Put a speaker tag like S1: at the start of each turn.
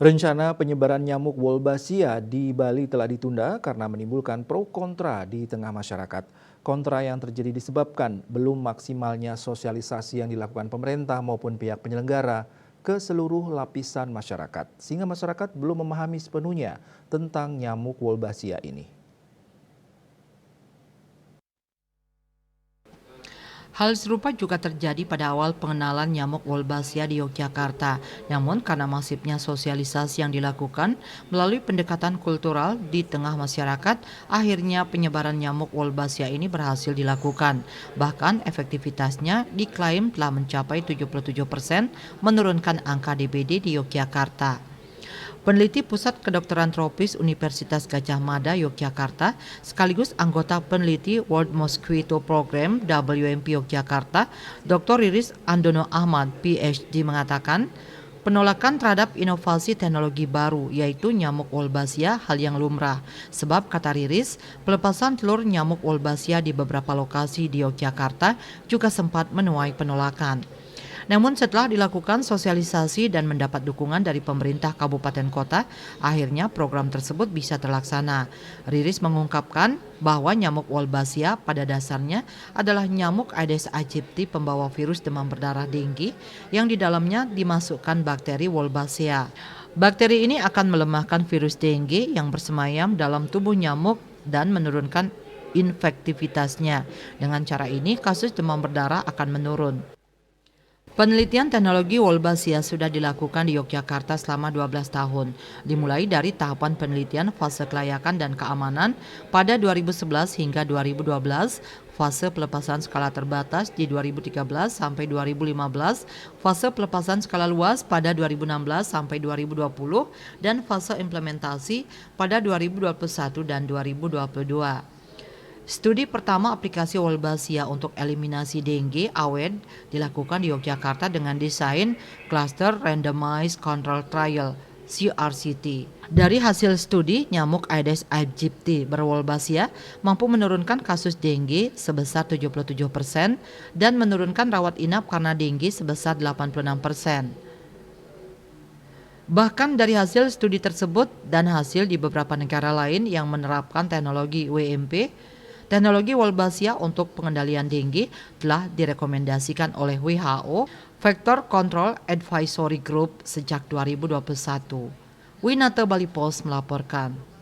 S1: Rencana penyebaran nyamuk Wolbachia di Bali telah ditunda karena menimbulkan pro kontra di tengah masyarakat. Kontra yang terjadi disebabkan belum maksimalnya sosialisasi yang dilakukan pemerintah maupun pihak penyelenggara ke seluruh lapisan masyarakat, sehingga masyarakat belum memahami sepenuhnya tentang nyamuk Wolbachia ini.
S2: Hal serupa juga terjadi pada awal pengenalan nyamuk Wolbachia di Yogyakarta. Namun karena masifnya sosialisasi yang dilakukan melalui pendekatan kultural di tengah masyarakat, akhirnya penyebaran nyamuk Wolbachia ini berhasil dilakukan. Bahkan efektivitasnya diklaim telah mencapai 77%, menurunkan angka DBD di Yogyakarta. Peneliti Pusat Kedokteran Tropis Universitas Gadjah Mada Yogyakarta sekaligus anggota peneliti World Mosquito Program WMP Yogyakarta, Dr. Riris Andono Ahmad, PhD mengatakan, penolakan terhadap inovasi teknologi baru yaitu nyamuk Wolbachia hal yang lumrah. Sebab kata Riris, pelepasan telur nyamuk Wolbachia di beberapa lokasi di Yogyakarta juga sempat menuai penolakan. Namun setelah dilakukan sosialisasi dan mendapat dukungan dari pemerintah kabupaten kota, akhirnya program tersebut bisa terlaksana. Riris mengungkapkan bahwa nyamuk Wolbachia pada dasarnya adalah nyamuk Aedes aegypti pembawa virus demam berdarah denggi yang di dalamnya dimasukkan bakteri Wolbachia. Bakteri ini akan melemahkan virus denggi yang bersemayam dalam tubuh nyamuk dan menurunkan infektivitasnya. Dengan cara ini kasus demam berdarah akan menurun. Penelitian teknologi Wolbachia sudah dilakukan di Yogyakarta selama 12 tahun, dimulai dari tahapan penelitian fase kelayakan dan keamanan pada 2011 hingga 2012, fase pelepasan skala terbatas di 2013 sampai 2015, fase pelepasan skala luas pada 2016 sampai 2020, dan fase implementasi pada 2021 dan 2022. Studi pertama aplikasi Wolbachia untuk eliminasi dengue (AWED) dilakukan di Yogyakarta dengan desain Cluster Randomized Control Trial (CRCT). Dari hasil studi, nyamuk Aedes aegypti berwolbachia mampu menurunkan kasus dengue sebesar 77% dan menurunkan rawat inap karena dengue sebesar 86%. Bahkan dari hasil studi tersebut dan hasil di beberapa negara lain yang menerapkan teknologi WMP, teknologi Wolbachia untuk pengendalian dengue telah direkomendasikan oleh WHO Vector Control Advisory Group sejak 2021. Winata Bali Post melaporkan.